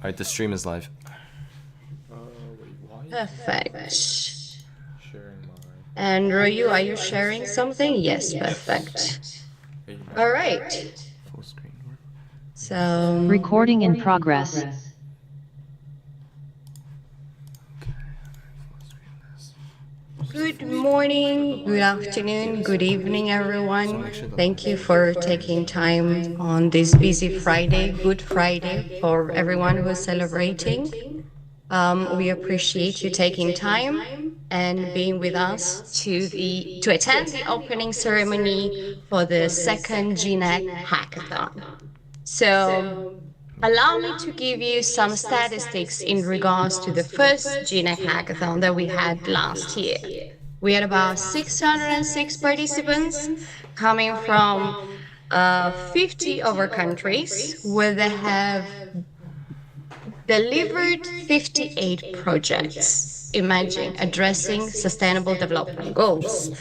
All right, the stream is live. Perfect. And Royu, are you sharing something? Yes, perfect. All right. Full screen. So Recording in progress. good morning, good afternoon, good evening, everyone. Thank you for taking time on this busy Friday, Good Friday, for everyone who's celebrating. We appreciate you taking time and being with us to attend the opening ceremony for the second GNEC Hackathon. So allow me to give you some statistics in regards to the first GNEC Hackathon that we had last year. We had about 606 participants coming from 50 of our countries, where they have delivered 58 projects, imagine, addressing sustainable development goals.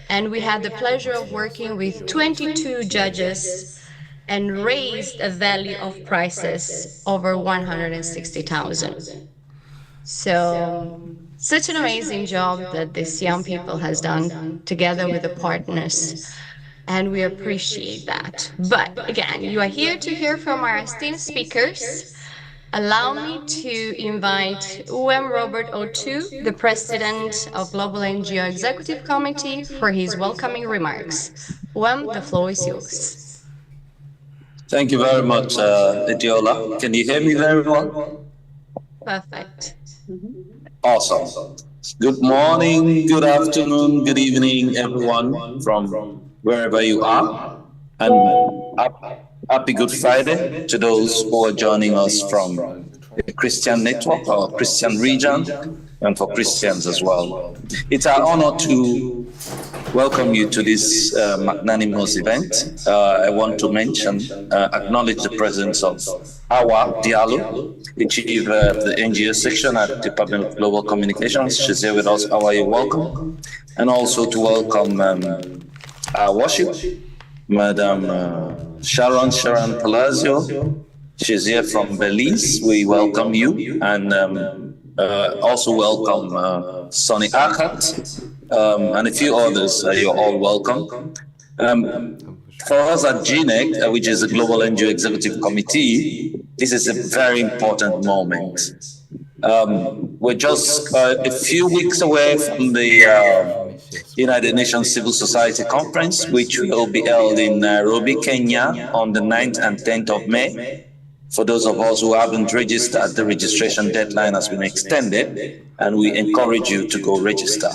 And we had the pleasure of working with 22 judges and raised a value of prizes over 160,000. So such an amazing job that these young people has done together with the partners. And we appreciate that. But again, you are here to hear from our esteemed speakers. Allow me to invite UM Robert Otu, the President of Global NGO Executive Committee, for his welcoming remarks. UM, the floor is yours. Thank you very much, Ediola. Can you hear me very well? Perfect. Awesome. Good morning, good afternoon, good evening, everyone from wherever you are. And happy Good Friday to those who are joining us from the Christian network or Christian region, and for Christians as well. It's our honor to welcome you to this magnanimous event. I want to acknowledge the presence of Awa Diallo, the Chief of the NGO section at the Department of Global Communications. She's here with us. Awa, you're welcome. And also to welcome our worship, Madam Sharon Palazzo. She's here from Belize. We welcome you. And also welcome Sonny Akat and a few others. You're all welcome. For us at GNEC, which is the Global NGO Executive Committee, this is a very important moment. We're just a few weeks away from the United Nations Civil Society Conference, which will be held in Nairobi, Kenya on the 9th and 10th of May. For those of us who haven't registered, the registration deadline has been extended, and we encourage you to go register.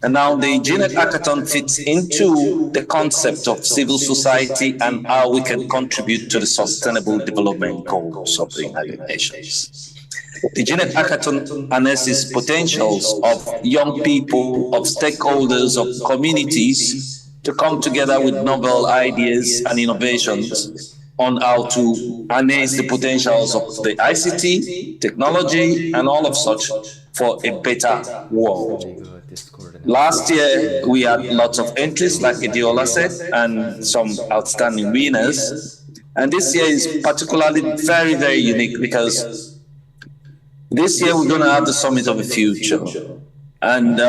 And now the GNEC Hackathon fits into the concept of civil society and how we can contribute to the sustainable development goals of the United Nations. The GNEC Hackathon harnesses potentials of young people, of stakeholders, of communities to come together with novel ideas and innovations on how to harness the potentials of the ICT, technology, and all of such for a better world. Last year, we had lots of entries, like Ediola said, and some outstanding winners. And this year is particularly very, very unique because this year we're going to have the Summit of the Future. And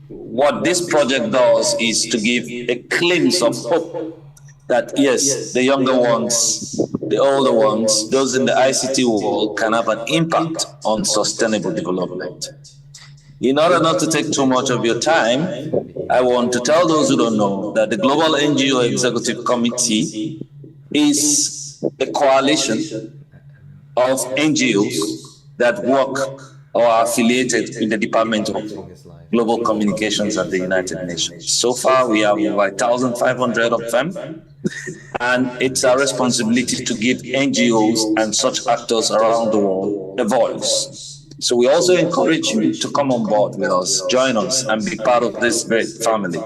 what this project does is to give a glimpse of hope that, yes, the younger ones, the older ones, those in the ICT world can have an impact on sustainable development. In order not to take too much of your time, I want to tell those who don't know that the Global NGO Executive Committee is a coalition of NGOs that work or are affiliated in the Department of Global Communications at the United Nations. So far, we have over 1,500 of them. And it's our responsibility to give NGOs and such actors around the world a voice. So we also encourage you to come on board with us, join us, and be part of this great family.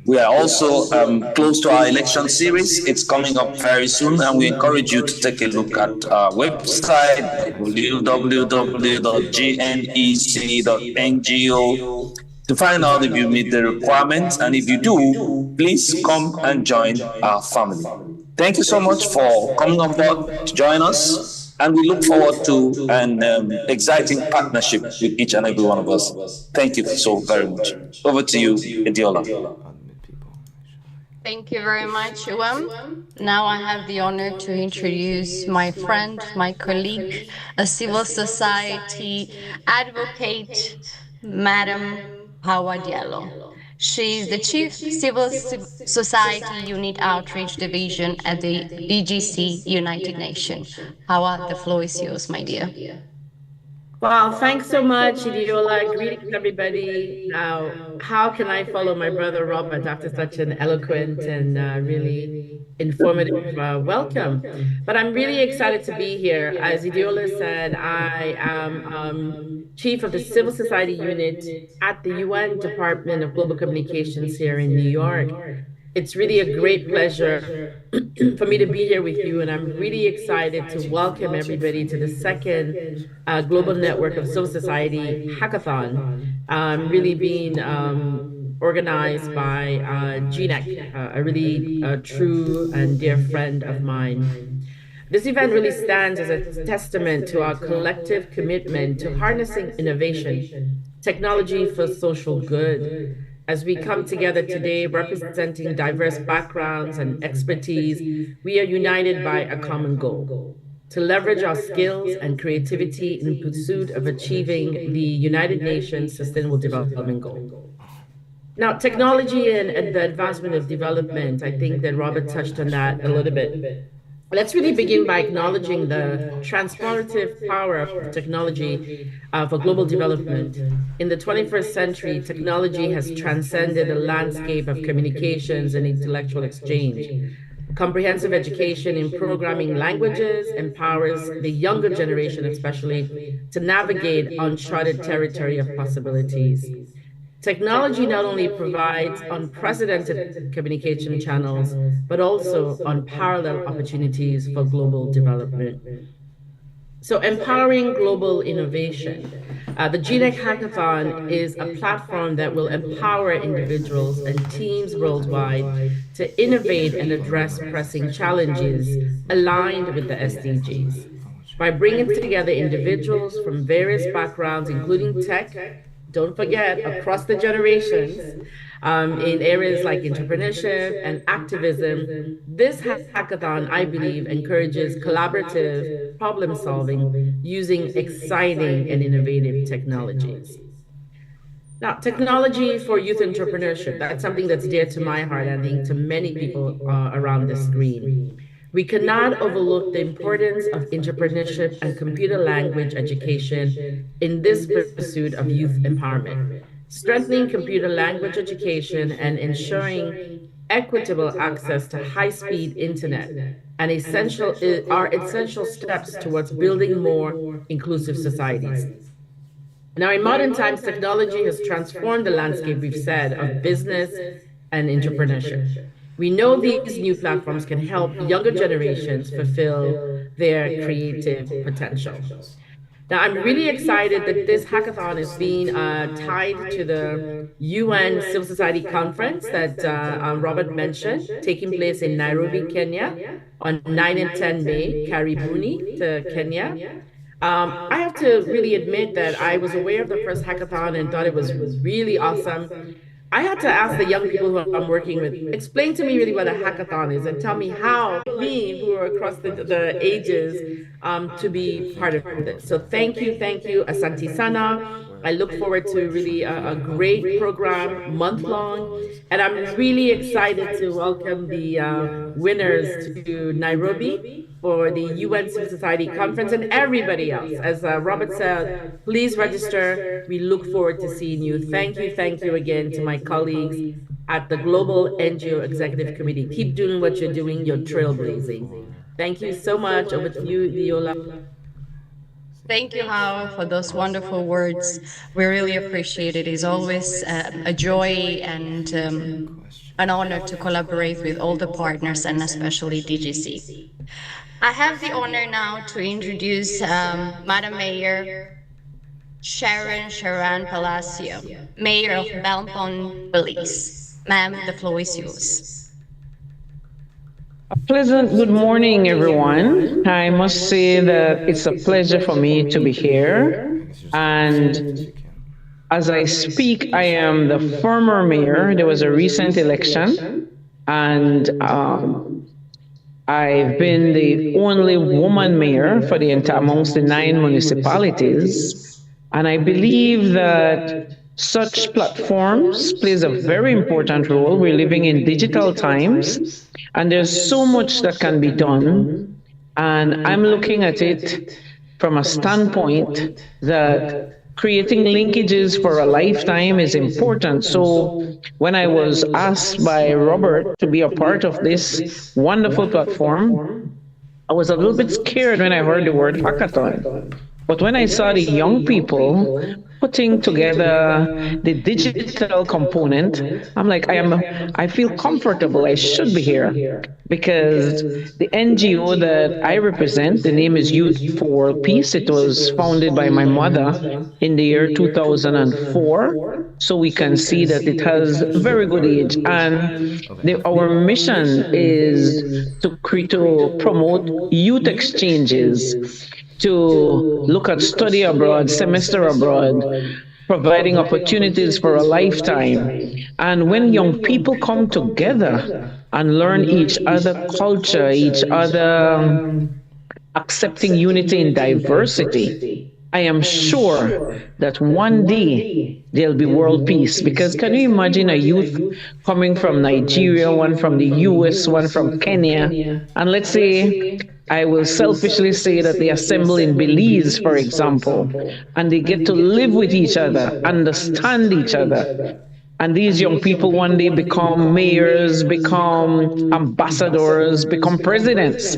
We are also close to our election series. It's coming up very soon, and we encourage you to take a look at our website, www.gnec.ngo, to find out if you meet the requirements. And if you do, please come and join our family. Thank you so much for coming on board to join us. And we look forward to an exciting partnership with each and every one of us. Thank you so very much. Over to you, Idiola. Thank you very much, Now I have the honor to introduce my friend, my colleague, a civil society advocate, Madam Hawa Diallo. She is the Chief Civil Society Unit Outreach Division at the DGC United Nations. Hawa, the floor is yours, my dear. Wow, thanks so much, Idiola. Greetings, everybody. Now, how can I follow my brother Robert after such an eloquent and really informative welcome? But I'm really excited to be here. As Idiola said, I am chief of the Civil Society Unit at the UN Department of Global Communications here in New York. It's really a great pleasure for me to be here with you, and I'm really excited to welcome everybody to the second Global Network of Civil Society Hackathon, really being organized by GNEC, a really true and dear friend of mine. This event really stands as a testament to our collective commitment to harnessing innovation, technology for social good. As we come together today, representing diverse backgrounds and expertise, we are united by a common goal: to leverage our skills and creativity in pursuit of achieving the United Nations Sustainable Development Goal. Now, technology and the advancement of development, I think that Robert touched on that a little bit. Let's really begin by acknowledging the transformative power of technology for global development. In the 21st century, technology has transcended the landscape of communications and intellectual exchange. Comprehensive education in programming languages empowers the younger generation, especially, to navigate uncharted territory of possibilities. Technology not only provides unprecedented communication channels, but also unparalleled opportunities for global development. So, empowering global innovation. The GNEC Hackathon is a platform that will empower individuals and teams worldwide to innovate and address pressing challenges aligned with the SDGs. By bringing together individuals from various backgrounds, including tech, don't forget, across the generations, in areas like entrepreneurship and activism, this hackathon, I believe, encourages collaborative problem solving using exciting and innovative technologies. Now, technology for youth entrepreneurship, that's something that's dear to my heart, I think, to many people around the screen. We cannot overlook the importance of entrepreneurship and computer language education in this pursuit of youth empowerment. Strengthening computer language education and ensuring equitable access to high-speed internet and are essential steps towards building more inclusive societies. Now, in modern times, technology has transformed the landscape, we've said, of business and entrepreneurship. We know these new platforms can help younger generations fulfill their creative potential. Now, I'm really excited that this hackathon is being tied to the UN Civil Society Conference that Robert mentioned, taking place in Nairobi, Kenya, on 9 and 10 May, Karibuni to Kenya. I have to really admit that I was aware of the first hackathon and thought it was really awesome. I had to ask the young people who I'm working with, explain to me really what a hackathon is and tell me how me, who are across the ages, to be part of this. So thank you, Asante Sana. I look forward to really a great program, month long. And I'm really excited to welcome the winners to Nairobi for the UN Civil Society Conference and everybody else. As Robert said, please register. We look forward to seeing you. Thank you again to my colleagues at the Global NGO Executive Committee. Keep doing what you're doing. You're trailblazing. Thank you so much. Over to you, Viola. Thank you, Hao, for those wonderful words. We really appreciate it. It's always a joy and an honor to collaborate with all the partners and especially DGC. I have the honor now to introduce Madam Mayor Sharon Palacio, Mayor of Belmont, Belize. Ma'am, the floor is yours. Pleasant good morning, everyone. I must say that it's a pleasure for me to be here. And as I speak, I am the former mayor. There was a recent election, and I've been the only woman mayor for the entire amongst the 9 municipalities. And I believe that such platforms plays a very important role. We're living in digital times, and there's so much that can be done. And I'm looking at it from a standpoint that creating linkages for a lifetime is important. So when I was asked by Robert to be a part of this wonderful platform, I was a little bit scared when I heard the word hackathon. But when I saw the young people putting together the digital component, I'm like, I feel comfortable. I should be here because the NGO that I represent, the name is Youth for Peace. It was founded by my mother in the year 2004. So we can see that it has very good age. And our mission is to promote youth exchanges, to look at study abroad, semester abroad, providing opportunities for a lifetime. And when young people come together and learn each other culture, each other accepting unity in diversity, I am sure that one day there'll be world peace. Because can you imagine a youth coming from Nigeria, one from the US, one from Kenya, and let's say I will selfishly say that they assemble in Belize, for example, and they get to live with each other, understand each other. And these young people one day become mayors, become ambassadors, become presidents.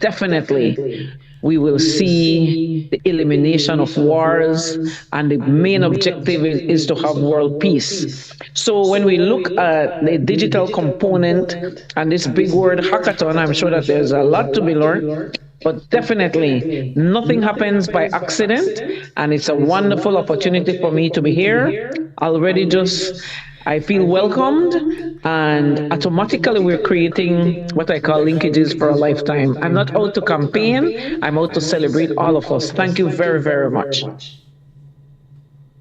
Definitely, we will see the elimination of wars, and the main objective is to have world peace. So when we look at the digital component and this big word hackathon, I'm sure that there's a lot to be learned. But definitely, nothing happens by accident, and it's a wonderful opportunity for me to be here. Already just I feel welcomed, and automatically we're creating what I call linkages for a lifetime. I'm not out to campaign, I'm out to celebrate all of us. Thank you very, very much.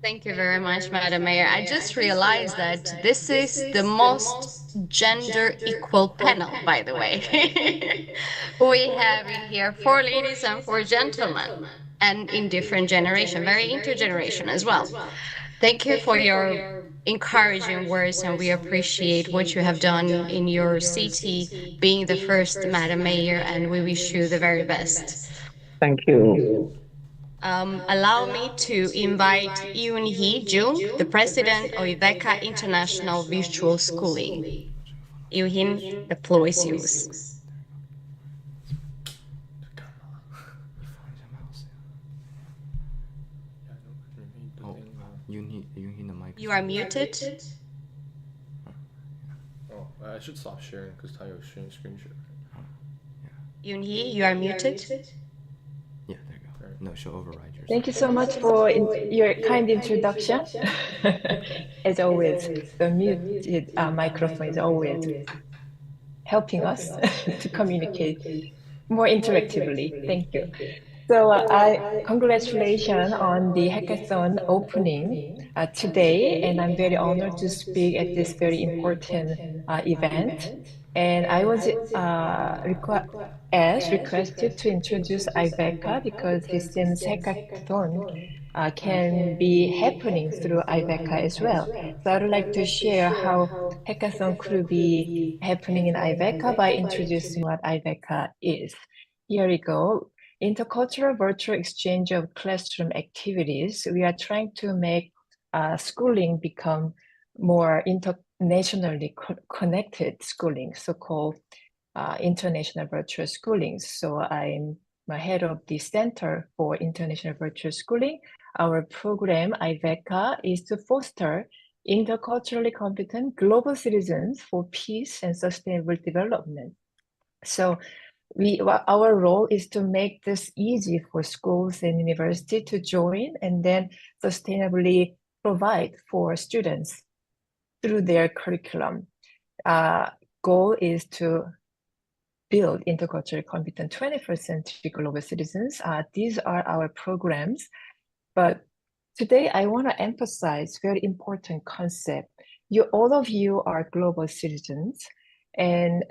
Thank you very much, Madam Mayor. I just realized that this is the most gender equal panel, by the way. We have in here 4 ladies and 4 gentlemen, and in different generation, very intergeneration as well. Thank you for your encouraging words, and we appreciate what you have done in your city, being the first Madam Mayor, and we wish you the very best. Thank you. Allow me to invite Yoon Hee Jung, the president of IVECA International Virtual Schooling. Yoon, the floor is yours. You are muted. Oh, I should stop sharing because Tayo is sharing screen share. Yoon Hee, you are muted. Yeah, there you go. No, she'll override yours. Thank you so much for your kind introduction. As always, the muted microphone is always helping us to communicate more interactively. Thank you. So congratulations on the hackathon opening today, and I'm very honored to speak at this very important event. And I was requested to introduce IVECA because this seems hackathon can be happening through IVECA as well. So I'd like to share how hackathon could be happening in IVECA by introducing what IVECA is. Here we go. Intercultural virtual exchange of classroom activities. We are trying to make schooling become more internationally connected schooling, so-called international virtual schooling. So I'm the head of the Center for International Virtual Schooling. Our program, IVECA, is to foster interculturally competent global citizens for peace and sustainable development. So our role is to make this easy for schools and universities to join and then sustainably provide for students through their curriculum. Goal is to build interculturally competent 21st century global citizens. These are our programs. But today I want to emphasize very important concept. All of you are global citizens, and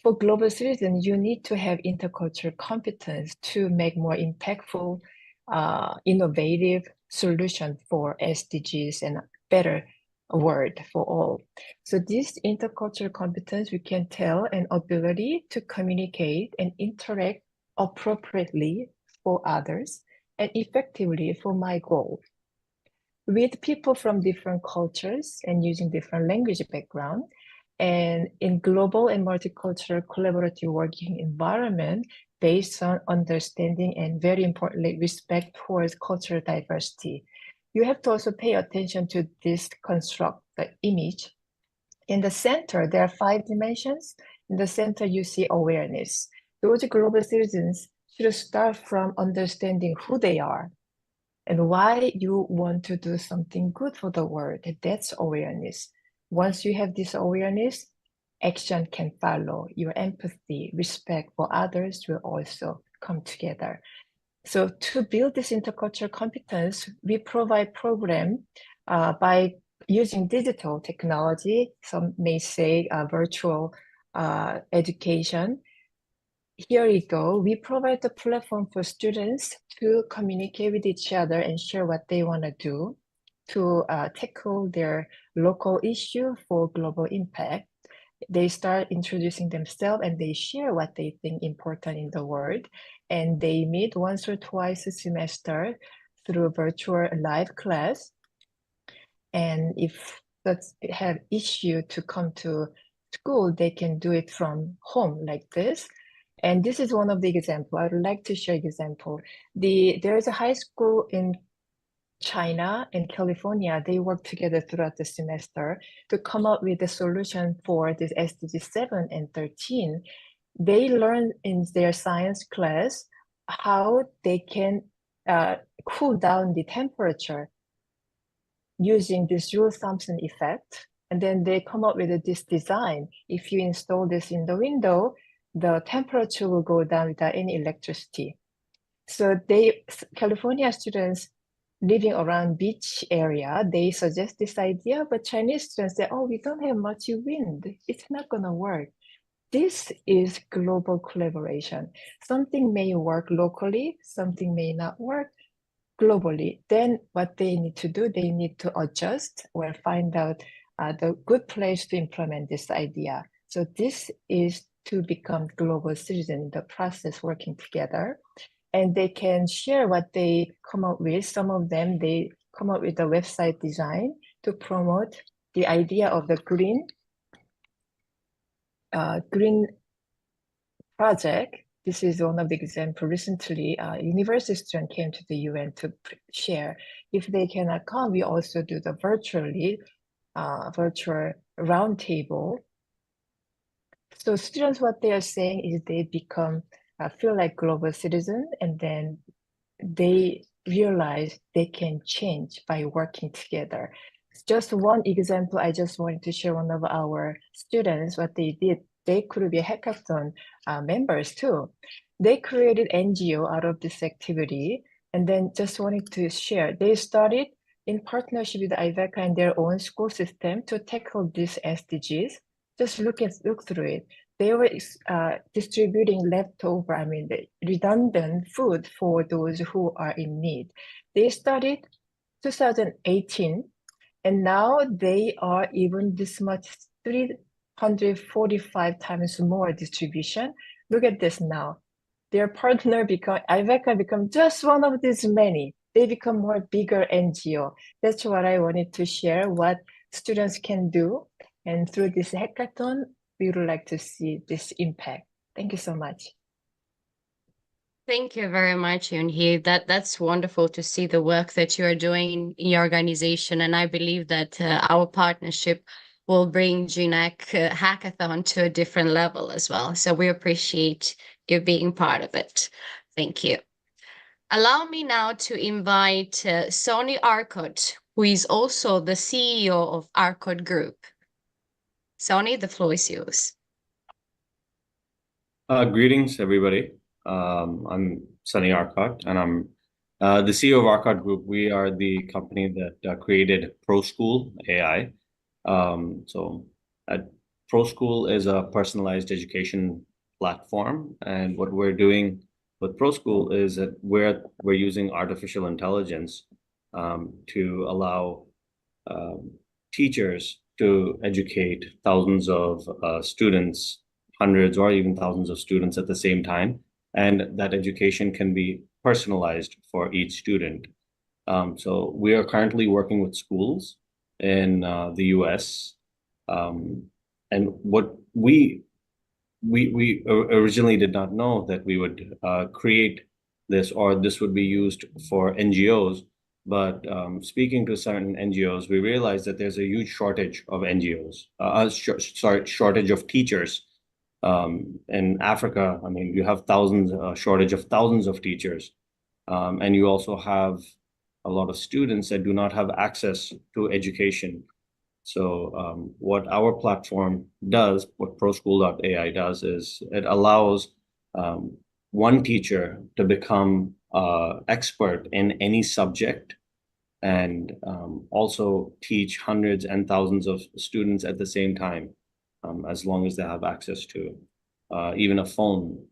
for global citizens, you need to have intercultural competence to make more impactful, innovative solution for SDGs and better world for all. So this intercultural competence, we can tell, an ability to communicate and interact appropriately for others and effectively for my goal. With people from different cultures and using different language background, and in global and multicultural collaborative working environment based on understanding and, very importantly, respect towards cultural diversity. You have to also pay attention to this construct, the image. In the center, there are 5 dimensions. In the center, you see awareness. Those global citizens should start from understanding who they are and why you want to do something good for the world. That's awareness. Once you have this awareness, action can follow. Your empathy, respect for others will also come together. So to build this intercultural competence, we provide program by using digital technology. Some may say virtual education. Here we go. We provide the platform for students to communicate with each other and share what they want to do to tackle their local issue for global impact. They start introducing themselves and they share what they think important in the world. And they meet once or twice a semester through virtual live class. And if that's have issue to come to school, they can do it from home like this. And this is one of the examples. I would like to share example. There is a high school in China and California. They work together throughout the semester to come up with a solution for this SDG 7 and 13. They learn in their science class how they can cool down the temperature using this Joule-Thomson effect. And then they come up with this design. If you install this in the window, the temperature will go down without any electricity. So California students living around beach area, they suggest this idea, but Chinese students say, oh, we don't have much wind. It's not gonna work. This is global collaboration. Something may work locally, something may not work globally. Then what they need to do, they need to adjust or find out the good place to implement this idea. So this is to become global citizen in the process working together. And they can share what they come up with. Some of them, they come up with a website design to promote the idea of the green project. This is one of the examples. Recently, university student came to the UN to share. If they cannot come, we also do the virtual roundtable. So students, what they are saying is they become feel like global citizen, and then they realize they can change by working together. Just one example, I just wanted to share one of our students, what they did. They could be hackathon members too. They created NGO out of this activity, and then just wanted to share. They started in partnership with IVECA and their own school system to tackle these SDGs. Just look through it. They were distributing leftover, the redundant food for those who are in need. They started 2018, and now they are even this much, 345 times more distribution. Look at this now. Their partner IVECA become just one of these many. They become more bigger NGO. That's what I wanted to share, what students can do. And through this hackathon, we would like to see this impact. Thank you so much. Thank you very much, Yoonhee. That's wonderful to see the work that you are doing in your organization. And I believe that our partnership will bring GNEC Hackathon to a different level as well. So we appreciate you being part of it. Thank you. Allow me now to invite Sonny Arcot, who is also the CEO of Arcot Group. Sonny, the floor is yours. Greetings, everybody. I'm Sunny Arcot, and I'm the CEO of Arcot Group. We are the company that created ProSchool AI. So, ProSchool is a personalized education platform, and what we're doing with ProSchool is that we're using artificial intelligence to allow teachers to educate thousands of students, hundreds or even thousands of students at the same time, and that education can be personalized for each student. So we are currently working with schools in the US, and what we originally did not know that we would create this, or this would be used for NGOs. But speaking to certain NGOs, we realized that there's a huge shortage of NGOs, shortage of teachers. In Africa, I mean, you have shortage of thousands of teachers. And you also have a lot of students that do not have access to education. So what our platform does, what ProSchool.ai does, is it allows one teacher to become expert in any subject, and also teach hundreds and thousands of students at the same time, as long as they have access to even a phone.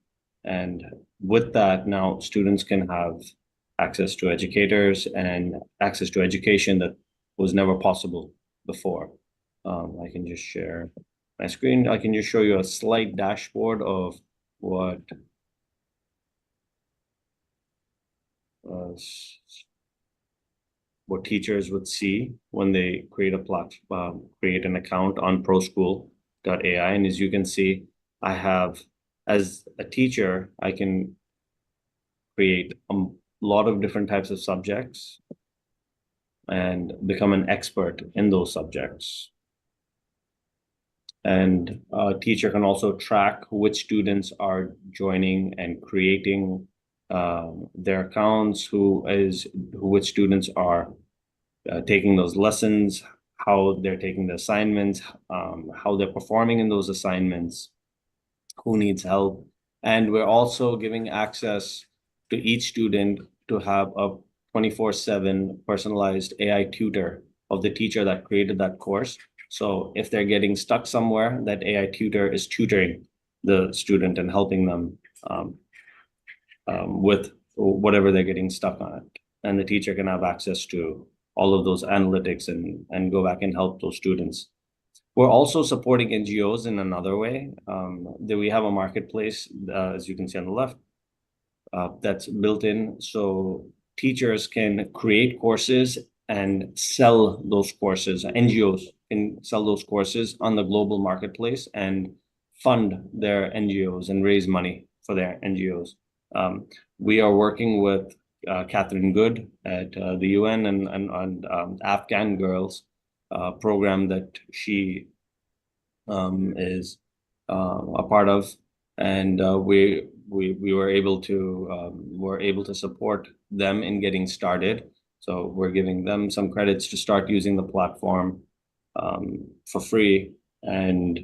And with that, now students can have access to educators and access to education that was never possible before. I can just share my screen. I can just show you a slight dashboard of what teachers would see when they create create an account on ProSchool.ai. And as you can see, I have, as a teacher, I can create a lot of different types of subjects and become an expert in those subjects. And a teacher can also track which students are joining and creating their accounts, which students are taking those lessons, how they're taking the assignments, how they're performing in those assignments, who needs help. And we're also giving access to each student to have a 24/7 personalized AI tutor of the teacher that created that course. So if they're getting stuck somewhere, that AI tutor is tutoring the student and helping them with whatever they're getting stuck on it. And the teacher can have access to all of those analytics and go back and help those students. We're also supporting NGOs in another way. We have a marketplace, as you can see on the left, that's built in. So teachers can create courses and sell those courses. NGOs can sell those courses on the global marketplace and fund their NGOs and raise money for their NGOs. We are working with Catherine Good at the UN and Afghan Girls program that she is a part of, and we were able to support them in getting started. So we're giving them some credits to start using the platform for free and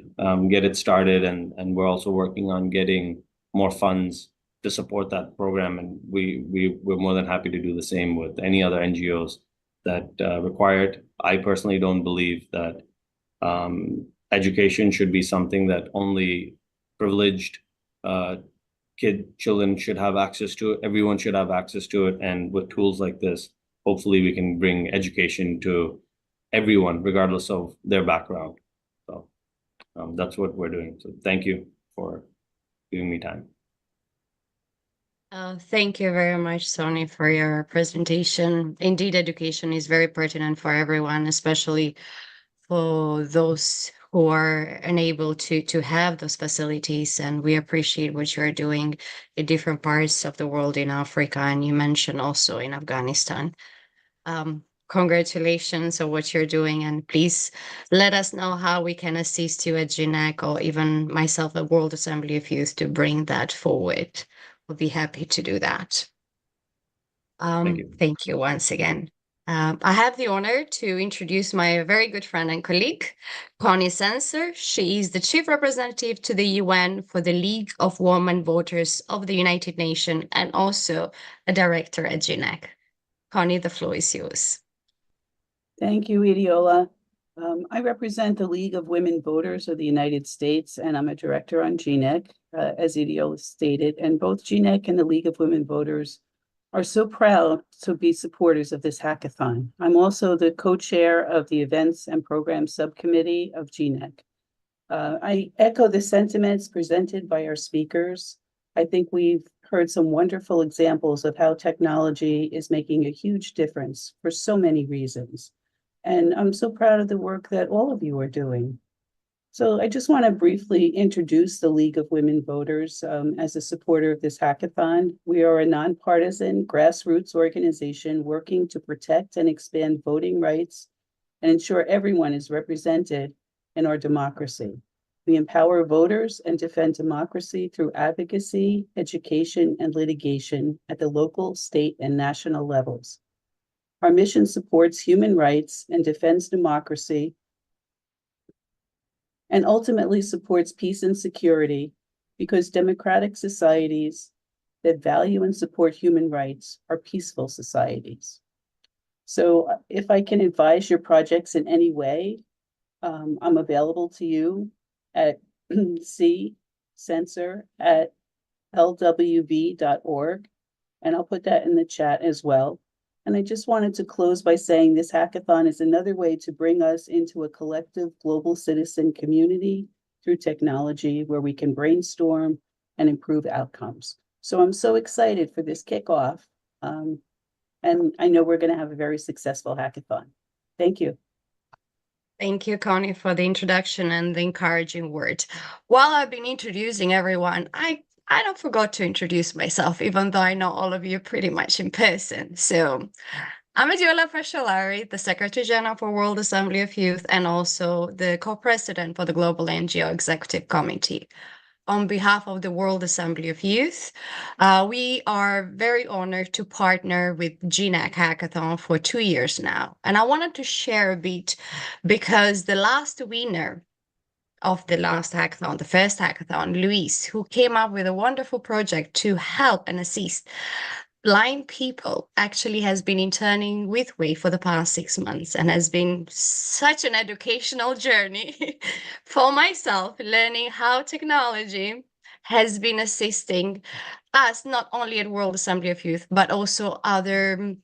get it started. And we're also working on getting more funds to support that program. And we're more than happy to do the same with any other NGOs that require it. I personally don't believe that education should be something that only privileged children should have access to it. Everyone should have access to it. And with tools like this, hopefully we can bring education to everyone, regardless of their background. So that's what we're doing. So thank you for giving me time. Thank you very much, Sonny, for your presentation. Indeed, education is very pertinent for everyone, especially for those who are unable to have those facilities. And we appreciate what you're doing in different parts of the world, in Africa, and you mentioned also in Afghanistan. Congratulations on what you're doing, and please let us know how we can assist you at GNEC, or even myself at World Assembly of Youth, to bring that forward. We'll be happy to do that. Thank you. Thank you once again. I have the honor to introduce my very good friend and colleague, Connie Sensor. She is the Chief Representative to the UN for the League of Women Voters of the United Nations and also a director at GNEC. Connie, the floor is yours. Thank you, Idiola. I represent the League of Women Voters of the United States, and I'm a director on GNEC, as Idiola stated. And both GNEC and the League of Women Voters are so proud to be supporters of this hackathon. I'm also the co-chair of the Events and Programs Subcommittee of GNEC. I echo the sentiments presented by our speakers. I think we've heard some wonderful examples of how technology is making a huge difference for so many reasons. And I'm so proud of the work that all of you are doing. So I just want to briefly introduce the League of Women Voters as a supporter of this hackathon. We are a nonpartisan grassroots organization working to protect and expand voting rights and ensure everyone is represented in our democracy. We empower voters and defend democracy through advocacy, education, and litigation at the local, state, and national levels. Our mission supports human rights and defends democracy and ultimately supports peace and security because democratic societies that value and support human rights are peaceful societies. So if I can advise your projects in any way, I'm available to you at censor@lwv.org, and I'll put that in the chat as well. And I just wanted to close by saying this hackathon is another way to bring us into a collective global citizen community through technology where we can brainstorm and improve outcomes. So I'm so excited for this kickoff. And I know we're going to have a very successful hackathon. Thank you. Thank you, Connie, for the introduction and the encouraging words. While I've been introducing everyone, I don't forgot to introduce myself, even though I know all of you pretty much in person. So I'm Adiola Presciolari, the Secretary General for World Assembly of Youth, and also the co-president for the Global NGO Executive Committee. On behalf of the World Assembly of Youth, we are very honored to partner with GNEC Hackathon for 2 years now. And I wanted to share a bit because the last winner of the last hackathon, the first hackathon, Luis, who came up with a wonderful project to help and assist blind people, actually has been interning with WE for the past 6 months and has been such an educational journey for myself, learning how technology has been assisting us, not only at World Assembly of Youth, but also other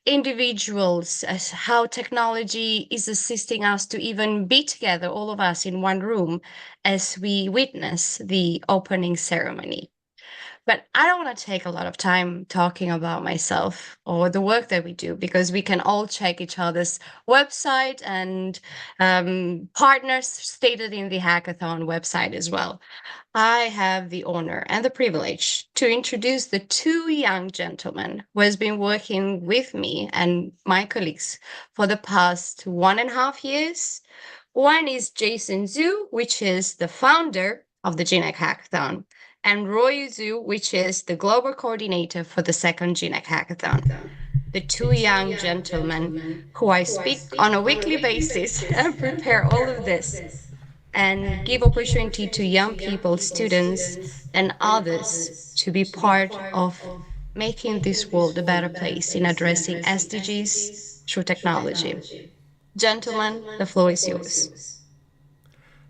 individuals, as how technology is assisting us to even be together, all of us in one room, as we witness the opening ceremony. But I don't want to take a lot of time talking about myself or the work that we do, because we can all check each other's website and partners stated in the hackathon website as well. I have the honor and the privilege to introduce the 2 young gentlemen who has been working with me and my colleagues for the past 1.5 years. One is Jason Zhu, which is the founder of the GNEC Hackathon, and Roy Zhu, which is the global coordinator for the second GNEC Hackathon. The 2 young gentlemen who I speak on a weekly basis and prepare all of this and give opportunity to young people, students, and others to be part of making this world a better place in addressing SDGs through technology. Gentlemen, the floor is yours.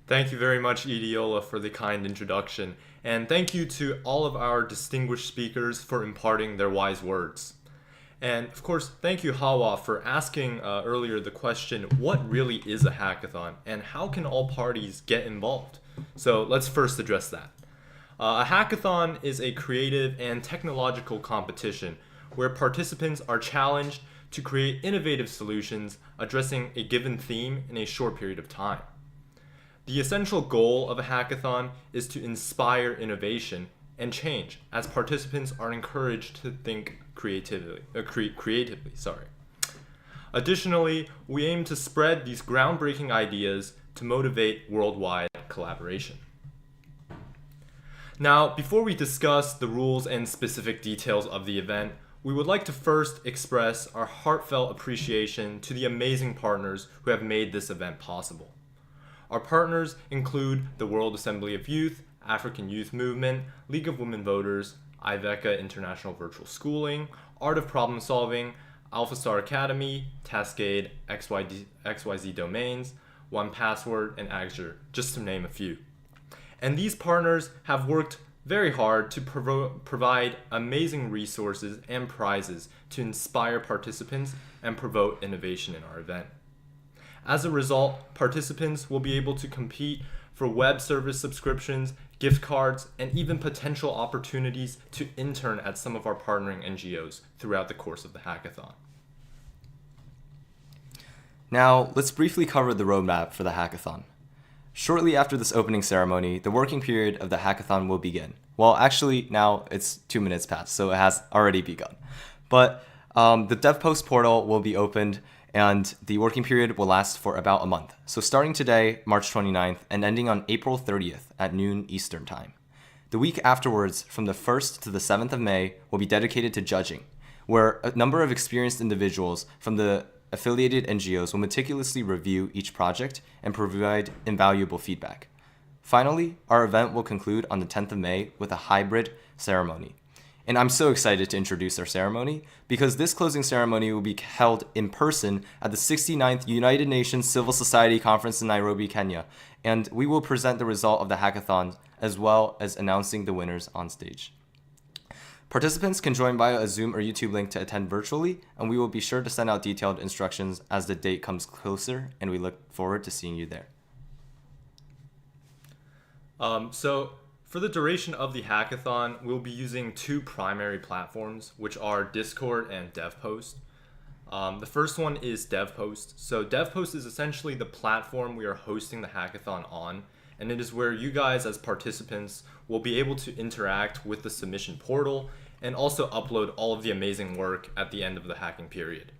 Thank you very much, Idiola, for the kind introduction, and thank you to all of our distinguished speakers for imparting their wise words. And of course, thank you, Hawa, for asking earlier the question, what really is a hackathon and how can all parties get involved? So let's first address that. A hackathon is a creative and technological competition where participants are challenged to create innovative solutions addressing a given theme in a short period of time. The essential goal of a hackathon is to inspire innovation and change, as participants are encouraged to think creatively. Additionally, we aim to spread these groundbreaking ideas to motivate worldwide collaboration. Now, before we discuss the rules and specific details of the event, we would like to first express our heartfelt appreciation to the amazing partners who have made this event possible. Our partners include the World Assembly of Youth, African Youth Movement, League of Women Voters, IVECA International Virtual Schooling, Art of Problem Solving, Alpha Star Academy, Tascade, XYZ Domains, 1Password, and Azure, just to name a few. And these partners have worked very hard to provide amazing resources and prizes to inspire participants and promote innovation in our event. As a result, participants will be able to compete for web service subscriptions, gift cards, and even potential opportunities to intern at some of our partnering NGOs throughout the course of the hackathon. Now, let's briefly cover the roadmap for the hackathon. Shortly after this opening ceremony, the working period of the hackathon will begin. Well, actually, now it's 2 minutes past, so it has already begun. But the DevPost portal will be opened, and the working period will last for about a month. So starting today, March 29th, and ending on April 30th at noon Eastern Time. The week afterwards, from the 1st to the 7th of May, will be dedicated to judging, where a number of experienced individuals from the affiliated NGOs will meticulously review each project and provide invaluable feedback. Finally, our event will conclude on the 10th of May with a hybrid ceremony. And I'm so excited to introduce our ceremony because this closing ceremony will be held in person at the 69th United Nations Civil Society Conference in Nairobi, Kenya. And we will present the result of the hackathon as well as announcing the winners on stage. Participants can join via a Zoom or YouTube link to attend virtually, and we will be sure to send out detailed instructions as the date comes closer, and we look forward to seeing you there. So for the duration of the hackathon, we'll be using two primary platforms, which are Discord and DevPost. The first one is DevPost. So DevPost is essentially the platform we are hosting the hackathon on, and it is where you guys as participants will be able to interact with the submission portal and also upload all of the amazing work at the end of the hacking period.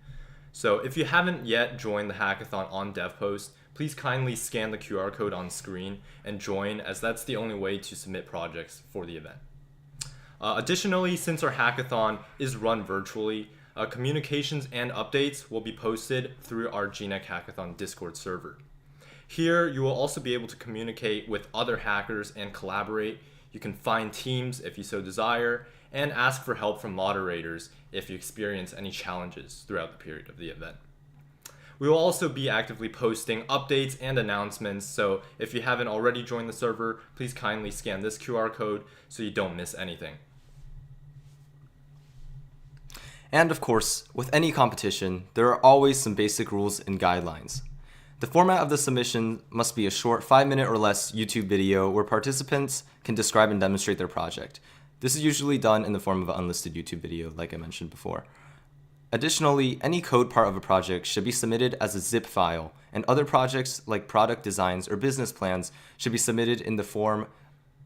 So if you haven't yet joined the hackathon on DevPost, please kindly scan the QR code on screen and join, as that's the only way to submit projects for the event. Additionally, since our hackathon is run virtually, communications and updates will be posted through our GNEC Hackathon Discord server. Here, you will also be able to communicate with other hackers and collaborate. You can find teams if you so desire, and ask for help from moderators if you experience any challenges throughout the period of the event. We will also be actively posting updates and announcements, so if you haven't already joined the server, please kindly scan this QR code so you don't miss anything. And of course, with any competition, there are always some basic rules and guidelines. The format of the submission must be a short 5-minute or less YouTube video where participants can describe and demonstrate their project. This is usually done in the form of an unlisted YouTube video, like I mentioned before. Additionally, any code part of a project should be submitted as a zip file, and other projects like product designs or business plans should be submitted in the form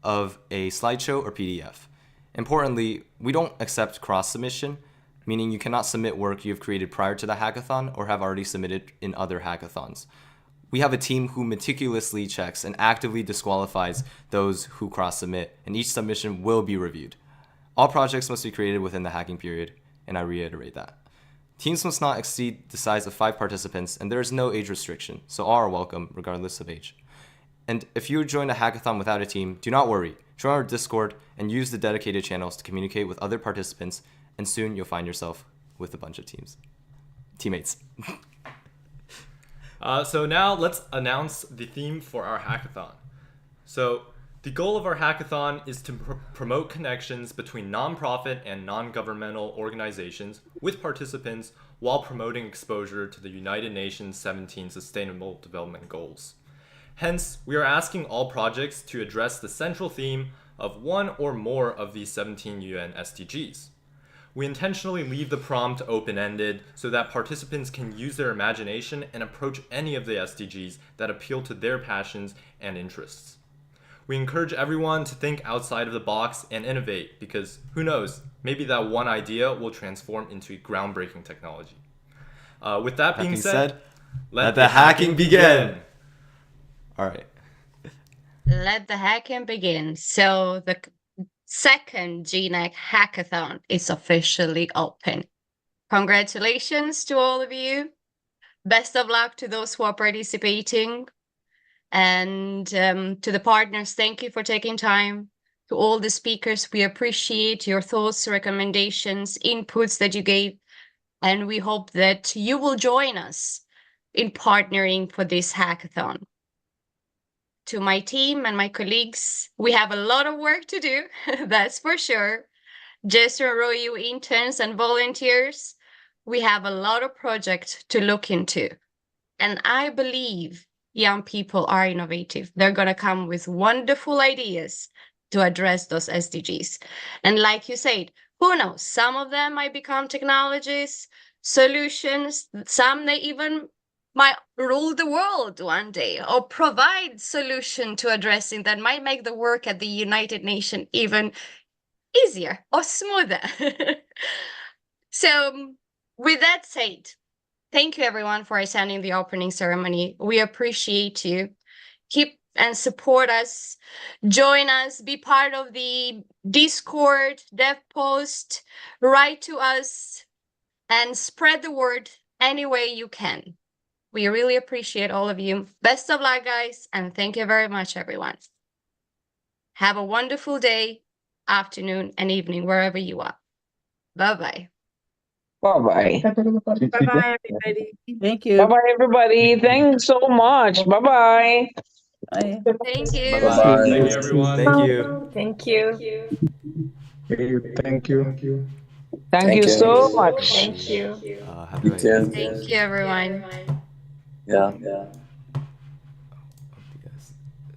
of a slideshow or PDF. Importantly, we don't accept cross-submission, meaning you cannot submit work you have created prior to the hackathon or have already submitted in other hackathons. We have a team who meticulously checks and actively disqualifies those who cross-submit, and each submission will be reviewed. All projects must be created within the hacking period, and I reiterate that. Teams must not exceed the size of 5 participants, and there is no age restriction, so all are welcome regardless of age. And if you join a hackathon without a team, do not worry. Join our Discord and use the dedicated channels to communicate with other participants, and soon you'll find yourself with a bunch of teammates. So now let's announce the theme for our hackathon. So the goal of our hackathon is to promote connections between nonprofit and non-governmental organizations with participants while promoting exposure to the United Nations 17 Sustainable Development Goals. Hence, we are asking all projects to address the central theme of one or more of these 17 UN SDGs. We intentionally leave the prompt open-ended so that participants can use their imagination and approach any of the SDGs that appeal to their passions and interests. We encourage everyone to think outside of the box and innovate because, who knows, maybe that one idea will transform into groundbreaking technology. With that being said, let the hacking begin! All right. Let the hacking begin. So second GNEC Hackathon is officially open. Congratulations to all of you. Best of luck to those who are participating. And to the partners, thank you for taking time. To all the speakers, we appreciate your thoughts, recommendations, inputs that you gave. And we hope that you will join us in partnering for this hackathon. To my team and my colleagues, we have a lot of work to do, that's for sure. Just to enroll you interns and volunteers, we have a lot of projects to look into. And I believe young people are innovative. They're going to come with wonderful ideas to address those SDGs. And like you said, who knows, some of them might become technologies, solutions, some they even might rule the world one day or provide solution to addressing that might make the work at the United Nations even easier or smoother. So with that said, thank you everyone for attending the opening ceremony. We appreciate you. Keep and support us. Join us, be part of the Discord, DevPost, write to us, and spread the word any way you can. We really appreciate all of you. Best of luck, guys, and thank you very much, everyone. Have a wonderful day, afternoon, and evening, wherever you are. Bye-bye. Bye-bye. Bye-bye, everybody. Thank you. Bye-bye, everybody. Thanks so much. Bye-bye. Bye. Thank you. Bye-bye. Thank you, everyone. Thank you. Thank you. Thank you. Thank you so much. Thank you. Have a good Yeah. night. Thank you, everyone. Yeah.